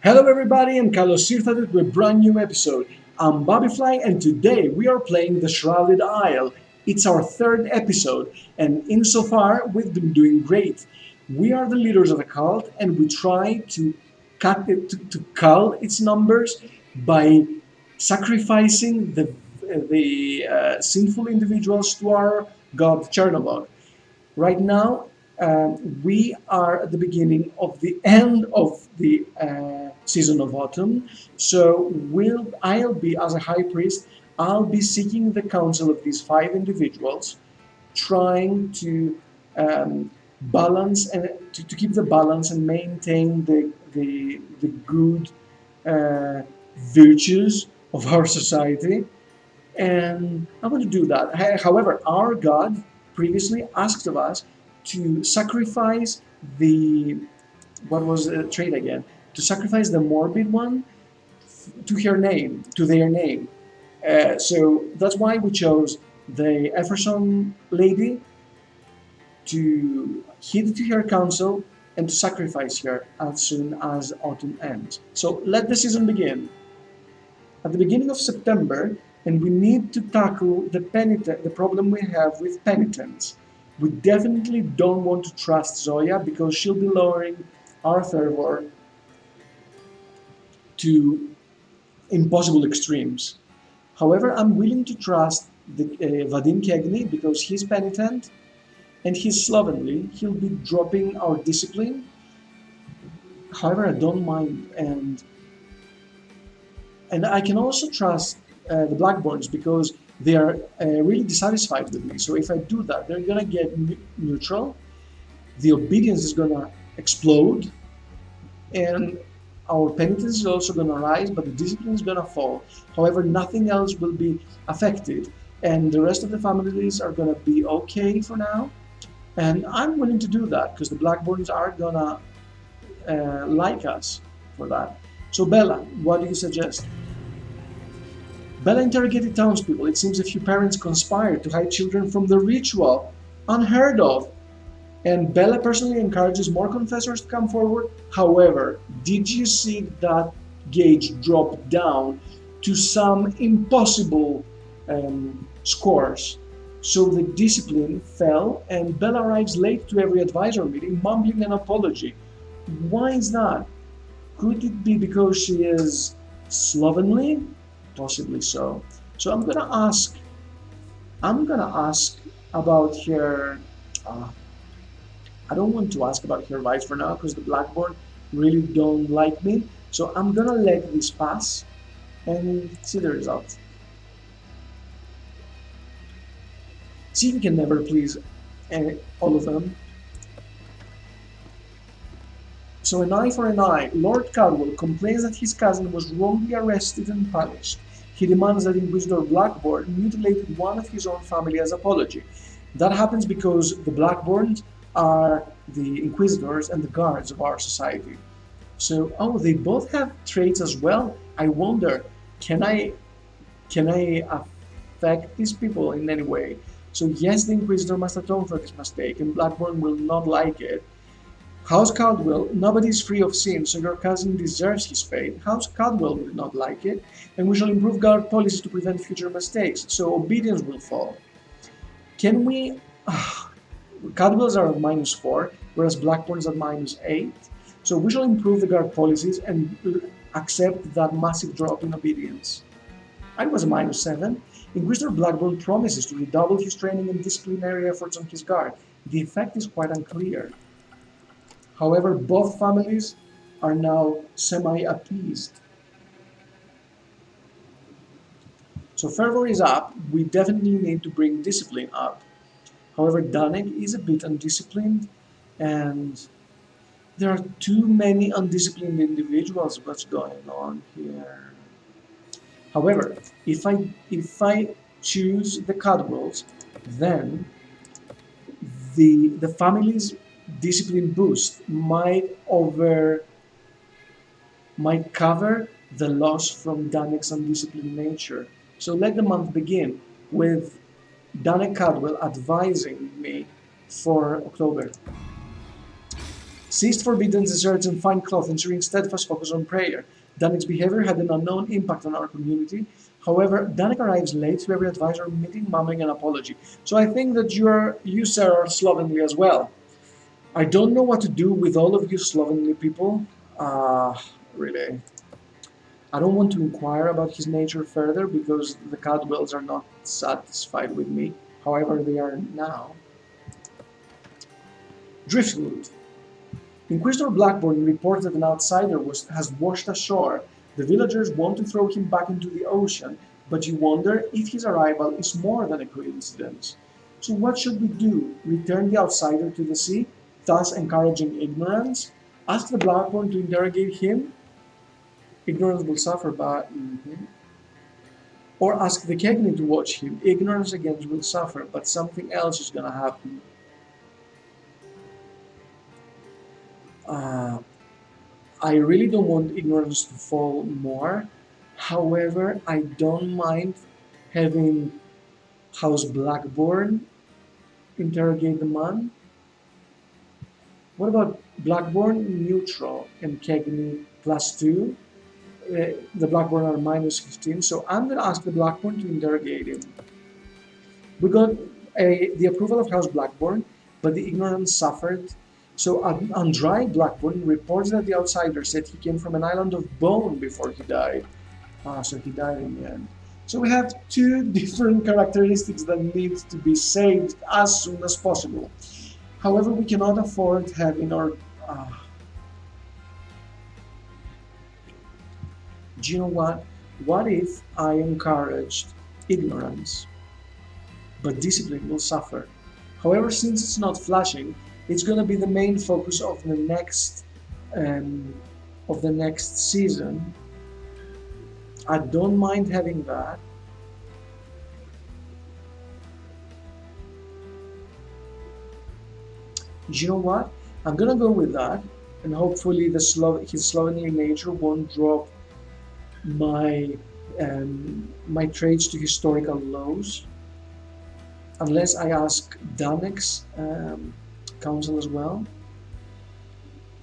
Hello everybody, I'm Carlos Sirfadet with a brand new episode. I'm babifly and today we are playing the Shrouded Isle. It's our third episode and insofar we've been doing great. We are the leaders of a cult and we try to to cull its numbers by sacrificing the sinful individuals to our god Chernobog. Right now, we are at the beginning of the end of the season of autumn. So I'll be, as a high priest, I'll be seeking the counsel of these five individuals, trying to balance and to keep the balance and maintain the good virtues of our society, and I'm going to do that. However, our God previously asked of us to sacrifice the what was the trait again? To sacrifice the morbid one to their name. So that's why we chose the Efferson lady to heed to her counsel and to sacrifice her as soon as autumn ends. So let the season begin at the beginning of September, and we need to tackle the problem we have with penitence. We definitely don't want to trust Zoya because she'll be lowering our fervor to impossible extremes. However, I'm willing to trust Vadim Kegni because he's penitent and he's slovenly. He'll be dropping our discipline. However, I don't mind, and I can also trust the Blackburns because they are really dissatisfied with me. So if I do that, they're gonna get neutral. The obedience is gonna explode, and our penitence is also gonna rise, but the discipline is gonna fall. However, nothing else will be affected, and the rest of the families are gonna be okay for now. And I'm willing to do that because the Blackburns are gonna like us for that. So Bella, what do you suggest? Bella interrogated townspeople. It seems a few parents conspired to hide children from the ritual. Unheard of. And Bella personally encourages more confessors to come forward. However, did you see that gauge drop down to some impossible scores? So the discipline fell, and Bella arrives late to every advisor meeting, mumbling an apology. Why is that? Could it be because she is slovenly? Possibly so. So I'm gonna ask about her. Uh, I don't want to ask about her rights for now because the Blackboard really don't like me. So I'm gonna let this pass and see the results. See, you can never please all of them. So an eye for an eye. Lord Caldwell complains that his cousin was wrongly arrested and punished. He demands that Inquisitor Blackboard mutilated one of his own family as apology. That happens because the Blackboarns are the Inquisitors and the guards of our society. So, oh, they both have traits as well. I wonder, can I can I affect these people in any way? So yes, the Inquisitor must atone for this mistake, and Blackburn will not like it. House Caldwell, nobody is free of sin, so your cousin deserves his fate. House Caldwell will not like it, and we shall improve guard policies to prevent future mistakes, so obedience will fall. Can we... Caldwells are at -4, whereas Blackburn's at -8. So we shall improve the guard policies and accept that massive drop in obedience. I was a -7. Inquisitor Blackburn promises to redouble his training and disciplinary efforts on his guard. The effect is quite unclear. However, both families are now semi-appeased. So fervor is up. We definitely need to bring discipline up. However, Danek is a bit undisciplined, and there are too many undisciplined individuals. What's going on here? However, if I choose the Caldwells, then the family's discipline boost might cover the loss from Danek's undisciplined nature. So let the month begin with Danek Caldwell advising me for October. ceased forbidden desserts and fine cloth, ensuring steadfast focus on prayer. Danek's behavior had an unknown impact on our community. However, Danek arrives late to every advisor meeting, mumbling an apology. So I think that you, sir, are slovenly as well. I don't know what to do with all of you slovenly people. Really. I don't want to inquire about his nature further because the Cadwells are not satisfied with me. However, they are now. Driftwood. Inquisitor Blackburn reports that an outsider has washed ashore. The villagers want to throw him back into the ocean, but you wonder if his arrival is more than a coincidence. So what should we do? Return the outsider to the sea, thus encouraging ignorance? Ask the Blackburn to interrogate him? Ignorance will suffer, but... Or ask the Cagney to watch him. Ignorance again will suffer, but something else is gonna happen. Uh, I really don't want ignorance to fall more. However, I don't mind having House Blackburn interrogate the man. What about Blackburn neutral and Cagney +2? The Blackburn are -15, so I'm going to ask the Blackburn to interrogate him. We got the approval of House Blackburn, but the ignorance suffered. So Andrai Blackburn reports that the outsider said he came from an island of bone before he died. So he died in the end. So we have two different characteristics that need to be saved as soon as possible. However, we cannot afford having our... do you know what? What if I encouraged ignorance, but discipline will suffer? However, since it's not flashing, it's going to be the main focus of the next season. I don't mind having that. You know what? I'm gonna go with that, and hopefully his slovenly nature won't drop my traits to historical lows, unless I ask Danek's counsel as well.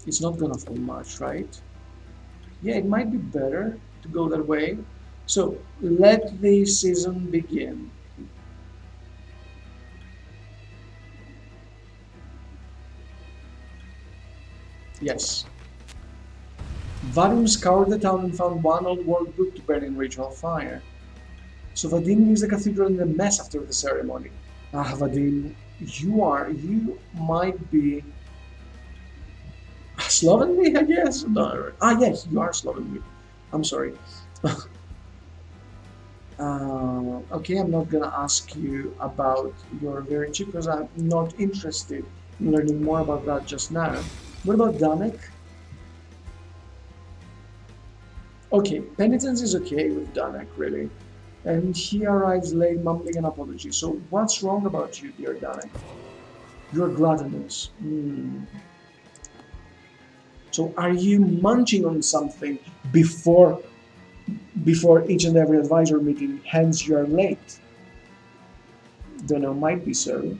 It's not gonna fall much, right? Yeah, it might be better to go that way. So let the season begin. Yes. Vadim scoured the town and found one old world book to burn in ritual fire. So Vadim leaves the cathedral in a mess after the ceremony. Vadim, you might be slovenly, I guess. No. Yes, you are slovenly. I'm sorry. Okay, I'm not gonna ask you about your virtue because I'm not interested in learning more about that just now. What about Danek? Okay, penitence is okay with Danek, really. And he arrives late, mumbling an apology. So what's wrong about you, dear Danek? You're gluttonous. So are you munching on something before each and every advisor meeting, hence you're late? Don't know, might be so.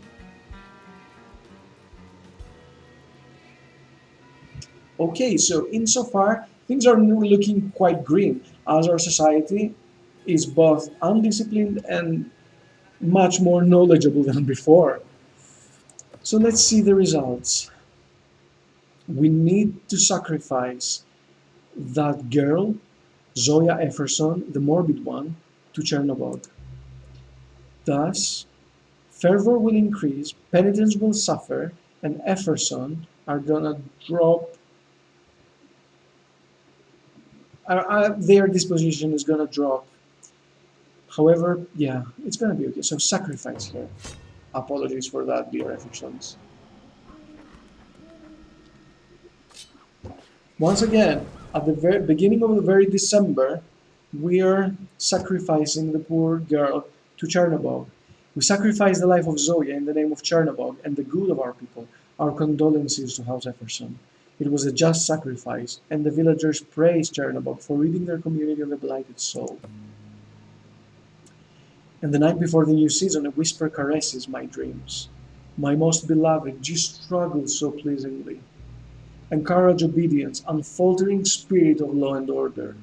Okay, so insofar, things are looking quite grim as our society is both undisciplined and much more knowledgeable than before. So let's see the results. We need to sacrifice that girl, Zoya Efferson, the morbid one, to Chernobog. Thus, fervor will increase, penitence will suffer, and Efferson are gonna drop. Their disposition is gonna drop. However, yeah, it's gonna be okay. So sacrifice here. Apologies for that, dear Effersons. Once again, at the very beginning of the very December, we are sacrificing the poor girl to Chernobog. We sacrifice the life of Zoya in the name of Chernobog and the good of our people. Our condolences to House Efferson. It was a just sacrifice, and the villagers praise Chernobog for ridding their community of a blighted soul. And the night before the new season, a whisper caresses my dreams. My most beloved, you struggle so pleasingly. encourage obedience, unfaltering spirit of law and order.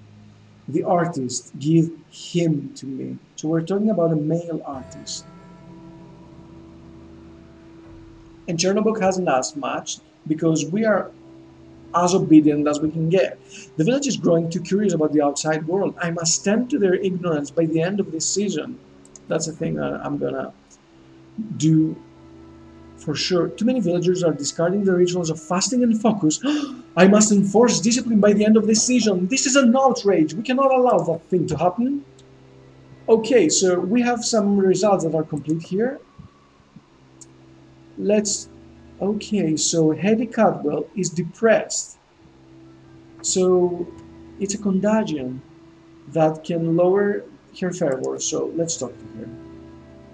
The artist, give him to me. So we're talking about a male artist. And Chernobog hasn't asked much because we are as obedient as we can get. The village is growing too curious about the outside world. I must tend to their ignorance by the end of this season. That's the thing that I'm gonna do for sure. Too many villagers are discarding the rituals of fasting and focus. I must enforce discipline by the end of this season. This is an outrage. We cannot allow that thing to happen. Okay, so we have some results that are complete here. Let's. Okay, so Hedy Cadwell is depressed. So it's a contagion that can lower her fervor. So let's talk to her.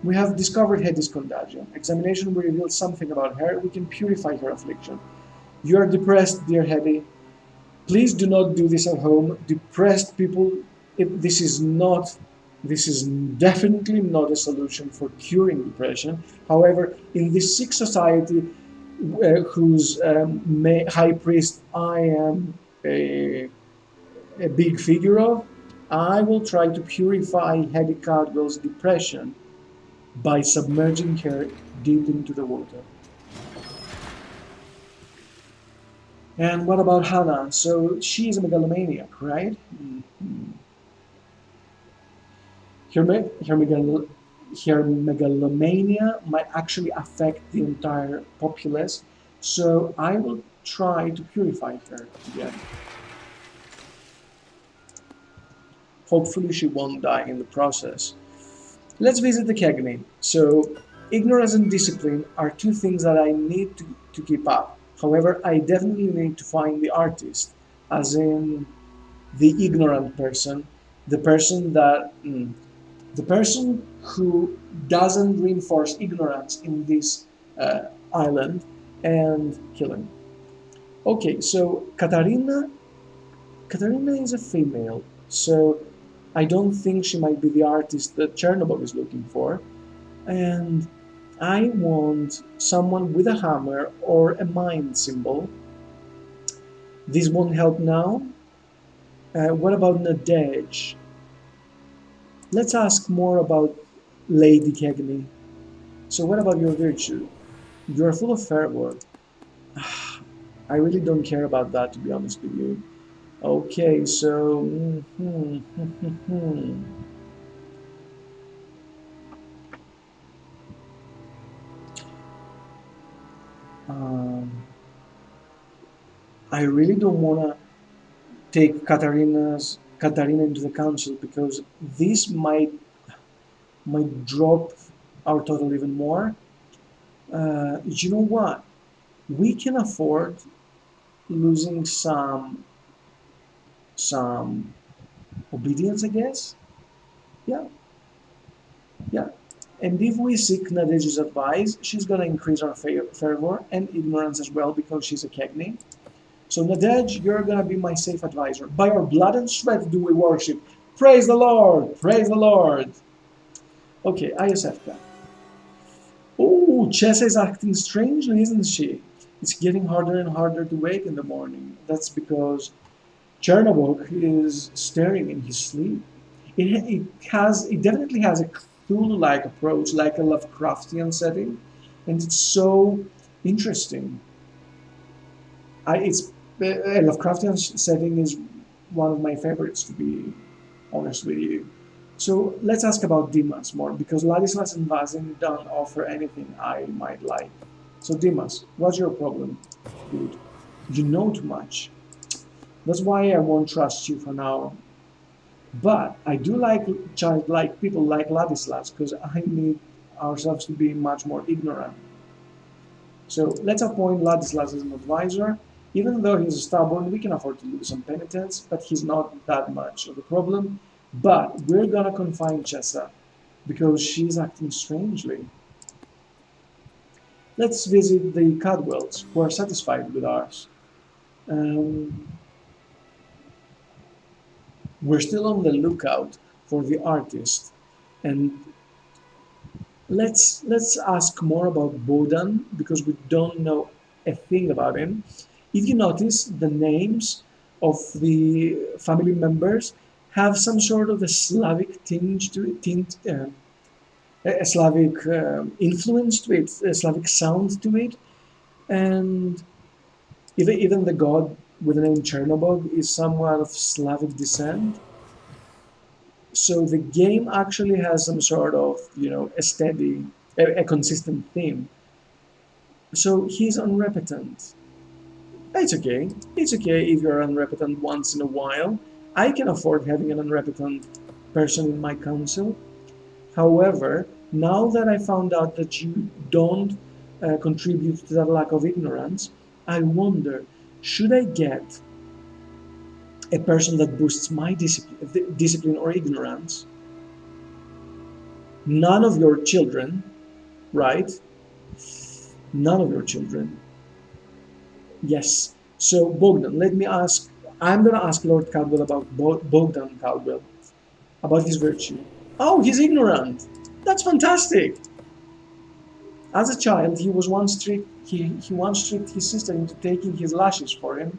We have discovered Hedy's contagion. Examination will reveal something about her. We can purify her affliction. You are depressed, dear Hedy. Please do not do this at home. Depressed people, this is definitely not a solution for curing depression. However, in this sick society, whose high priest I am a big figure of, I will try to purify Hedy Cadwell's depression by submerging her deep into the water. And what about Hannah? So she is a megalomaniac, right? Mm-hmm. Her, her megalomania might actually affect the entire populace, so I will try to purify her again. Hopefully she won't die in the process. Let's visit the Cagney. So ignorance and discipline are two things that I need to keep up. However, I definitely need to find the artist, as in the ignorant person, the person that the person who doesn't reinforce ignorance in this island, and kill him. Okay, so Katarina is a female, so I don't think she might be the artist that Chernobog is looking for. And I want someone with a hammer or a mind symbol. This won't help now. What about Nadej? Let's ask more about Lady Cagney. So what about your virtue? You're full of fervor. I really don't care about that, to be honest with you. Okay, so um, I really don't want to take Katarina into the council because this might drop our total even more. You know what? We can afford losing some obedience, I guess. Yeah, yeah. And if we seek Nadej's advice, she's gonna increase our fervor and ignorance as well because she's a Cagney. So Nadej, you're gonna be my safe advisor. By our blood and sweat do we worship. Praise the Lord! Praise the Lord! Okay, ISFK. Oh, Chessa is acting strangely, isn't she? It's getting harder and harder to wake in the morning. That's because Chernobog is staring in his sleep. It definitely has a Cthulhu-like approach, like a Lovecraftian setting, and it's so interesting. It's a Lovecraftian setting is one of my favorites, to be honest with you. So let's ask about Dimas more, because Ladislas and Vazin don't offer anything I might like. So Dimas, what's your problem, dude? You know too much. That's why I won't trust you for now. But I do like childlike people like Ladislas, because I need ourselves to be much more ignorant. So let's appoint Ladislas as an advisor. Even though he's stubborn, we can afford to lose some penitence, but he's not that much of a problem. But we're gonna confine Chessa because she's acting strangely. Let's visit the Cadwells, who are satisfied with ours. Um, we're still on the lookout for the artist, and let's ask more about Bodan because we don't know a thing about him. If you notice, the names of the family members have some sort of a Slavic tinge to it, a Slavic influence to it, a Slavic sound to it, and even the god with the name Chernobog is somewhat of Slavic descent. So the game actually has some sort of a steady, a consistent theme. So he's unrepentant. It's okay. It's okay if you're unrepentant once in a while. I can afford having an unrepentant person in my council. However, now that I found out that you don't contribute to that lack of ignorance, I wonder, should I get a person that boosts my discipline or ignorance? None of your children, right? None of your children. Yes. So Bogdan, let me ask. I'm gonna ask Lord Caldwell about Bogdan Caldwell, about his virtue. Oh, he's ignorant. That's fantastic. As a child, he once tricked his sister into taking his lashes for him.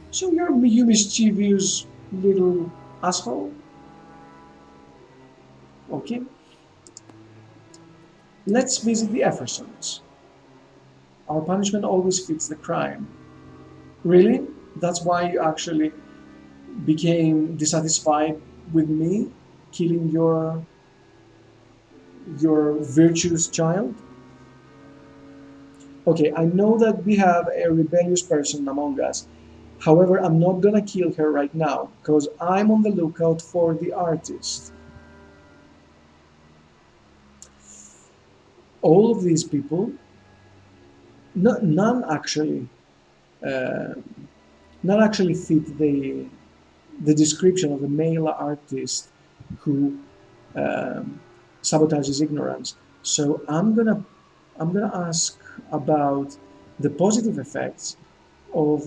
So you mischievous little asshole. Okay. Let's visit the Effersons. Our punishment always fits the crime. Really? That's why you actually became dissatisfied with me killing your virtuous child? Okay, I know that we have a rebellious person among us. However, I'm not gonna kill her right now because I'm on the lookout for the artist. All of these people, none actually, uh, none actually fit the description of a male artist who um, sabotages ignorance. So I'm gonna ask about the positive effects of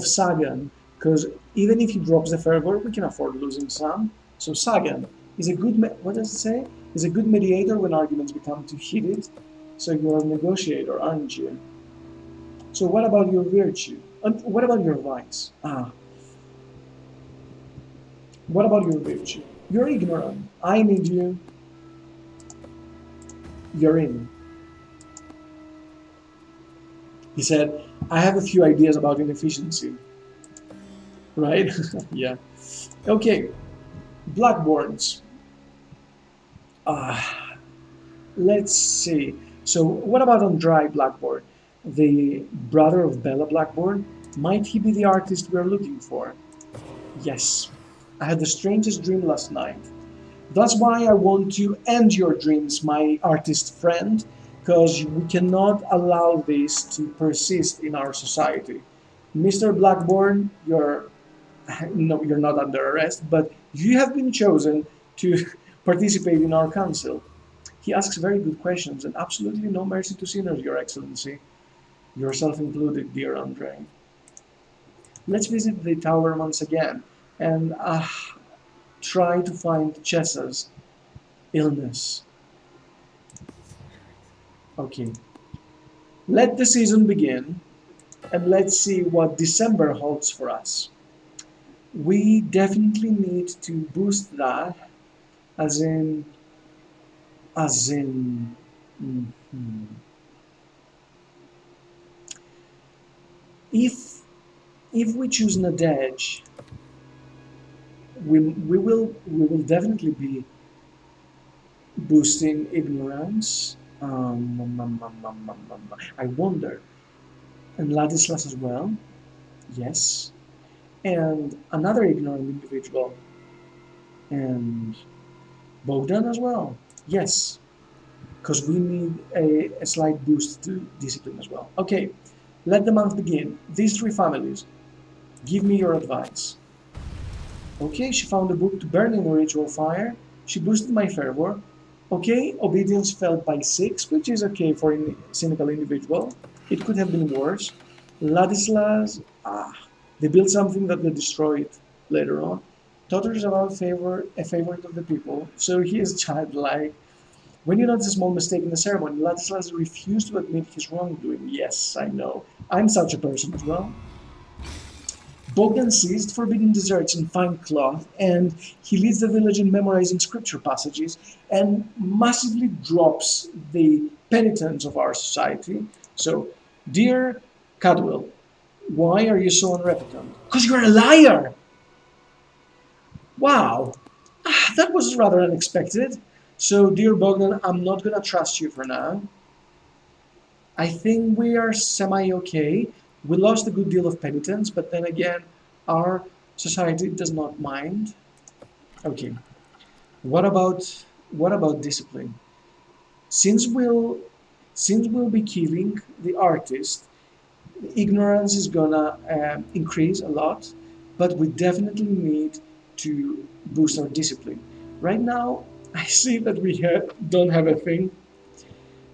Sagan, because even if he drops the fervor, we can afford losing some. So Sagan is a good what does it say? Is a good mediator when arguments become too heated. So you're a negotiator, aren't you? So what about your virtue? What about your vice? What about your virtue? You're ignorant. I need you. You're in. He said, I have a few ideas about inefficiency. Right? Yeah. Okay. Blackboards. Uh, let's see. So, what about on dry Blackboard? The brother of Bella Blackboard? Might he be the artist we're looking for? Yes. I had the strangest dream last night. That's why I want to end your dreams, my artist friend, because we cannot allow this to persist in our society. Mr. Blackburn, you're no, you're not under arrest, but you have been chosen to participate in our council. He asks very good questions and absolutely no mercy to sinners, Your Excellency, yourself included, dear Andre. Let's visit the tower once again and try to find Chessa's illness. Okay, let the season begin and let's see what December holds for us. We definitely need to boost that, as in, as in, mhm. if we choose Nadej, we will definitely be boosting ignorance. I wonder, and Ladislas as well. Yes, and another ignorant individual, and Bogdan as well. Yes, because we need a slight boost to discipline as well. Okay, let the month begin. These three families, give me your advice. Okay, she found a book to burn in the ritual fire. She boosted my fervor. Okay, obedience fell by 6, which is okay for a cynical individual. It could have been worse. Ladislas, they built something that they destroyed later on. Totter is about a favorite of the people, so he is childlike. When you notice a small mistake in the ceremony, Ladislas refused to admit his wrongdoing. Yes, I know. I'm such a person as well. Bogdan seized forbidden desserts in fine cloth, and he leads the village in memorizing scripture passages and massively drops the penitence of our society. So, dear Cadwell, why are you so unrepentant? Because you're a liar! Wow, that was rather unexpected. So, dear Bogdan, I'm not gonna trust you for now. I think we are semi okay. We lost a good deal of penitence, but then again, our society does not mind. Okay, what about discipline? Since we'll since we'll be killing the artist, ignorance is gonna increase a lot, but we definitely need to boost our discipline. Right now, I see that don't have a thing.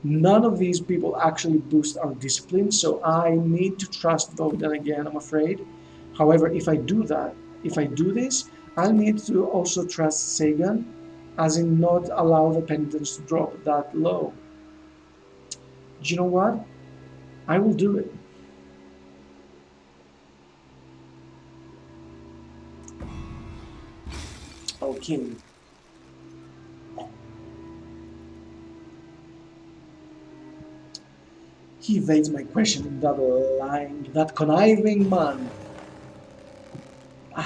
None of these people actually boost our discipline, so I need to trust Bogdan again, I'm afraid. However, if I do this, I'll need to also trust Sagan, as in not allow the penitence to drop that low. Do you know what? I will do it. Okay. He evades my question, that lying, that conniving man.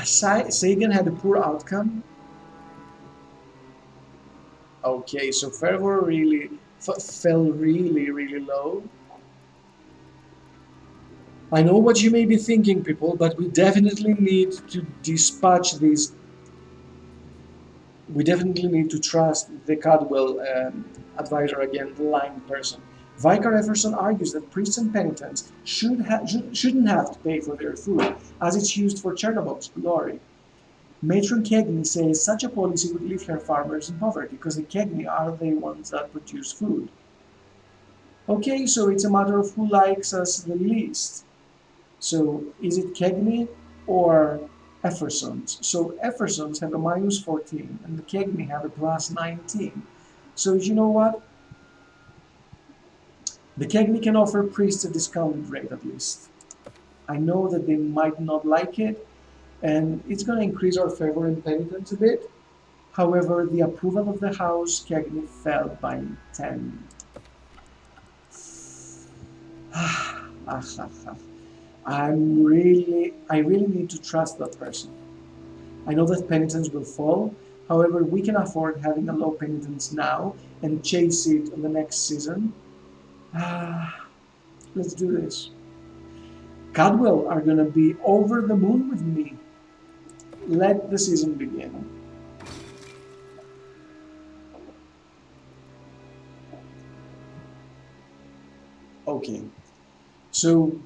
Sagan had a poor outcome. Okay, so fervor really fell really low. I know what you may be thinking, people, but we definitely need to dispatch these. We definitely need to trust the Cadwell advisor again, the lying person. Vicar Everson argues that priests and penitents shouldn't have to pay for their food, as it's used for Chernobog's glory. Matron Kegney says such a policy would leave her farmers in poverty, because the Kegney are the ones that produce food. Okay, so it's a matter of who likes us the least. So is it Kegney or Effersons? So Effersons have a minus 14 and the Kegney have a plus 19. So you know what? The Kegney can offer priests a discounted rate at least. I know that they might not like it, and it's going to increase our favor in penitence a bit. However, the approval of the house Kegney fell by 10. I really need to trust that person. I know that penitence will fall. However, we can afford having a low penitence now and chase it on the next season. Ah, let's do this. Cadwell are gonna be over the moon with me. Let the season begin. Okay, so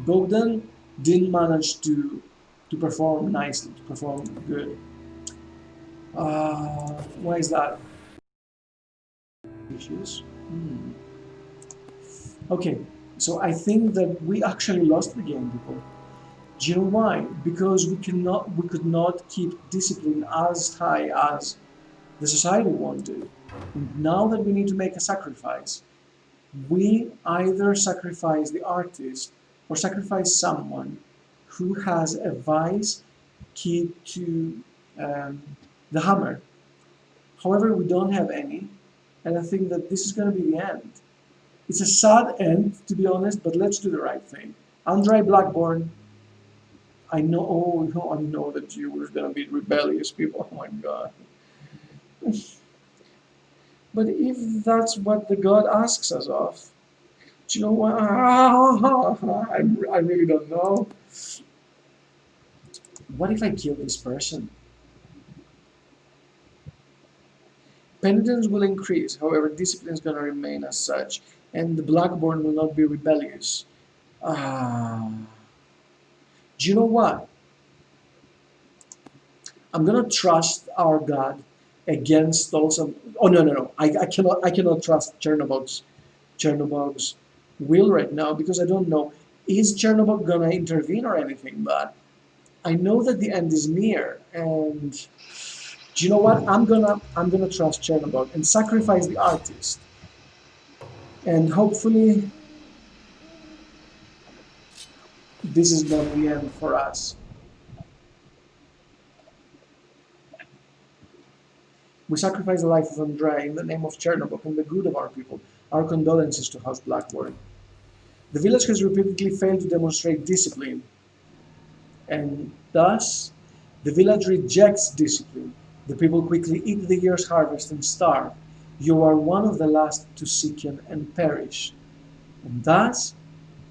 Bogdan didn't manage to perform nicely, to perform good. Why is that? Issues. Hmm. Okay, so I think that we actually lost the game, people. Do you know why? Because we could not keep discipline as high as the society wanted. Now that we need to make a sacrifice, we either sacrifice the artist or sacrifice someone who has a vice key to the hammer. However, we don't have any, and I think that this is going to be the end. It's a sad end, to be honest, but let's do the right thing. Andre Blackburn, I know that you were going to be rebellious people. Oh my God. But if that's what the God asks us of, do you know what? I really don't know. What if I kill this person? Penitence will increase, however, discipline is going to remain as such, and the Blackburn will not be rebellious. Ah, do you know what? I'm gonna trust our God against also. Oh no! I cannot trust Chernobog's will right now because I don't know. Is Chernobog gonna intervene or anything? But I know that the end is near, and Do you know what? I'm gonna trust Chernobog and sacrifice the artist, and hopefully this is not the end for us. We sacrifice the life of Andrea in the name of Chernobog and the good of our people. Our condolences to House Blackboard. The village has repeatedly failed to demonstrate discipline, and thus the village rejects discipline. The people quickly eat the year's harvest and starve. You are one of the last to sicken and perish. And thus,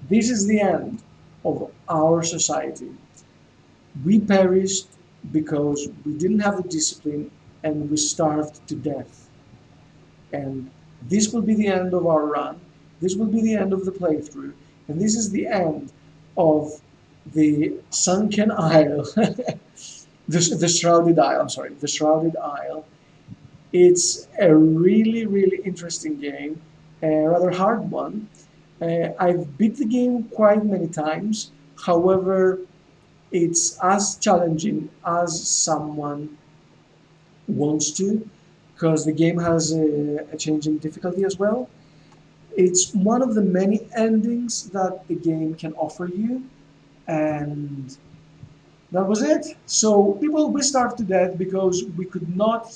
this is the end of our society. We perished because we didn't have the discipline and we starved to death. And this will be the end of our run. This will be the end of the playthrough. And this is the end of the Sunken Isle, the Shrouded Isle. I'm sorry, the Shrouded Isle. It's a really, really interesting game, a rather hard one. I've beat the game quite many times. However, it's as challenging as someone wants to, because the game has a change in difficulty as well. It's one of the many endings that the game can offer you, and that was it. So people, we starved to death because we could not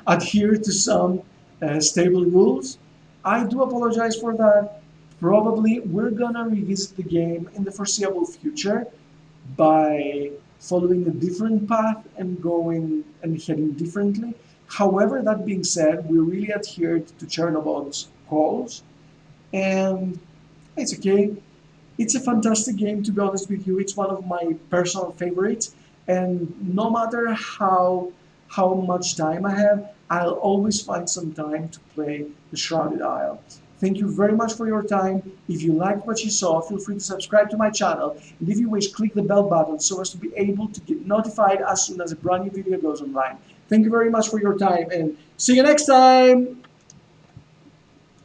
adhere to some stable rules. I do apologize for that. Probably we're gonna revisit the game in the foreseeable future by following a different path and going and heading differently. However, that being said, we really adhered to Chernobog's calls, and it's okay. It's a fantastic game, to be honest with you. It's one of my personal favorites, and no matter how much time I have, I'll always find some time to play the Shrouded Isle. Thank you very much for your time. If you liked what you saw, feel free to subscribe to my channel, and if you wish, click the bell button so as to be able to get notified as soon as a brand new video goes online. Thank you very much for your time, and see you next time!